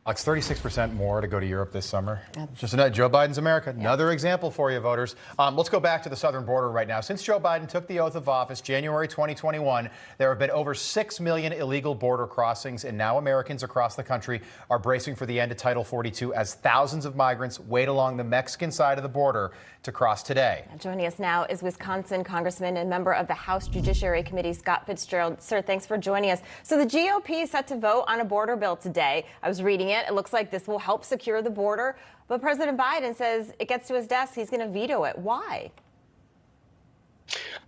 It's 36% more to go to Europe this summer. Just another Joe Biden's America. Another example for you, voters. Let's go back to the southern border right now. Since Joe Biden took the oath of office, January 2021, there have been over 6 million illegal border crossings, and now Americans across the country are bracing for the end of Title 42 as thousands of migrants wait along the Mexican side of the border to cross today. Joining us now is Wisconsin Congressman and member of the House Judiciary Committee, Scott Fitzgerald. Sir, thanks for joining us. So the GOP is set to vote on a border bill today. I was reading it. It looks like this will help secure the border. But President Biden says it gets to his desk, he's going to veto it. Why?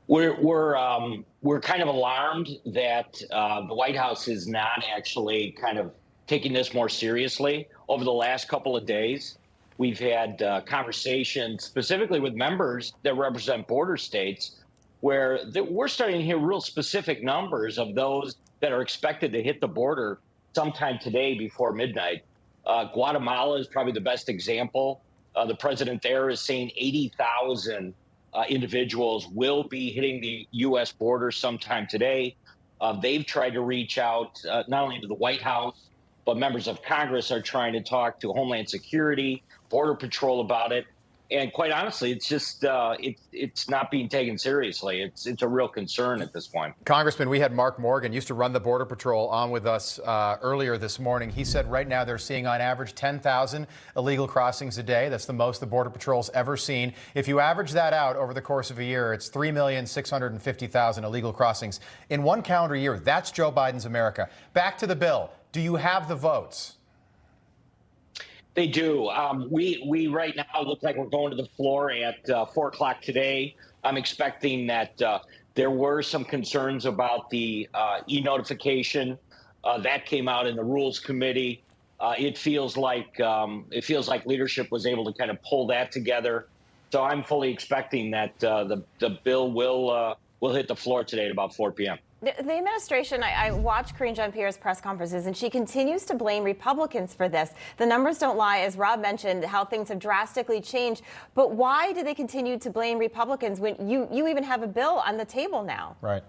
We're kind of alarmed that the White House is not actually kind of taking this more seriously. Over the last couple of days, we've had conversations specifically with members that represent border states where we're starting to hear real specific numbers of those that are expected to hit the border sometime today before midnight. Guatemala is probably the best example. The president there is saying 80,000 individuals will be hitting the U.S. border sometime today. They've tried to reach out not only to the White House, but members of Congress are trying to talk to Homeland Security, Border Patrol about it. And quite honestly, it's just it's not being taken seriously. It's a real concern at this point. Congressman, we had Mark Morgan, used to run the Border Patrol, on with us earlier this morning. He said right now they're seeing on average 10,000 illegal crossings a day. That's the most the Border Patrol's ever seen. If you average that out over the course of a year, it's 3,650,000 illegal crossings in one calendar year. That's Joe Biden's America. Back to the bill. Do you have the votes? They do. We right now look like we're going to the floor at 4 o'clock today. I'm expecting that there were some concerns about the e-notification that came out in the Rules Committee. It feels like leadership was able to kind of pull that together. So I'm fully expecting that the bill will hit the floor today at about 4 p.m. The administration, I watched Karine Jean-Pierre's press conferences, and she continues to blame Republicans for this. The numbers don't lie, as Rob mentioned, how things have drastically changed. But why do they continue to blame Republicans when you even have a bill on the table now? Right.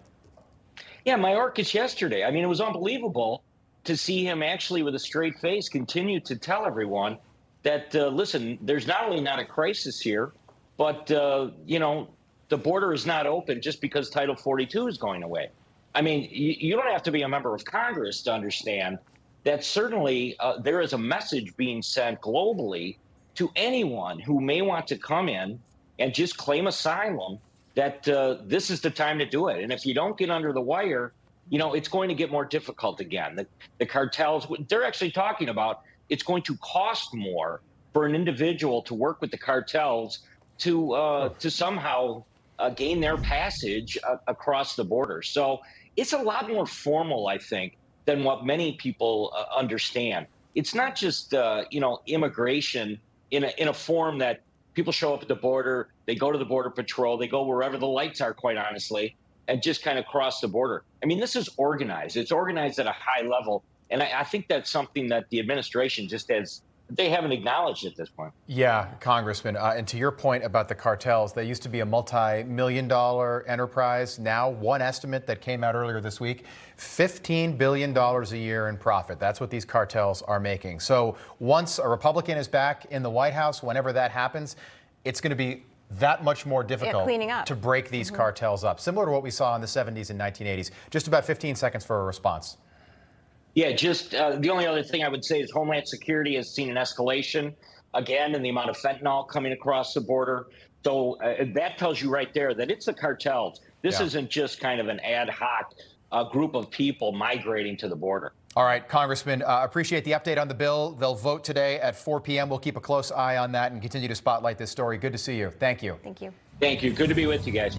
Yeah, Mayorkas yesterday. I mean, it was unbelievable to see him actually with a straight face continue to tell everyone that, listen, there's not only not a crisis here, but, the border is not open just because Title 42 is going away. I mean, you don't have to be a member of Congress to understand that certainly there is a message being sent globally to anyone who may want to come in and just claim asylum that this is the time to do it. And if you don't get under the wire, it's going to get more difficult again. The cartels, they're actually talking about it's going to cost more for an individual to work with the cartels to somehow gain their passage across the border. So it's a lot more formal, I think, than what many people understand. It's not just, immigration in a form that people show up at the border, they go to the Border Patrol, they go wherever the lights are, quite honestly, and just kind of cross the border. I mean, this is organized. It's organized at a high level. And I think that's something that the administration they haven't acknowledged at this point. Yeah, Congressman. And to your point about the cartels, they used to be a multi-million-dollar enterprise. Now, one estimate that came out earlier this week, $15 billion a year in profit. That's what these cartels are making. So once a Republican is back in the White House, whenever that happens, it's going to be that much more difficult to break these cartels up, similar to what we saw in the 70s and 1980s. Just about 15 seconds for a response. Yeah, just the only other thing I would say is Homeland Security has seen an escalation again in the amount of fentanyl coming across the border. So that tells you right there that it's the cartels. This isn't just kind of an ad hoc group of people migrating to the border. All right, Congressman, appreciate the update on the bill. They'll vote today at 4 p.m. We'll keep a close eye on that and continue to spotlight this story. Good to see you. Thank you. Thank you. Thank you. Good to be with you guys.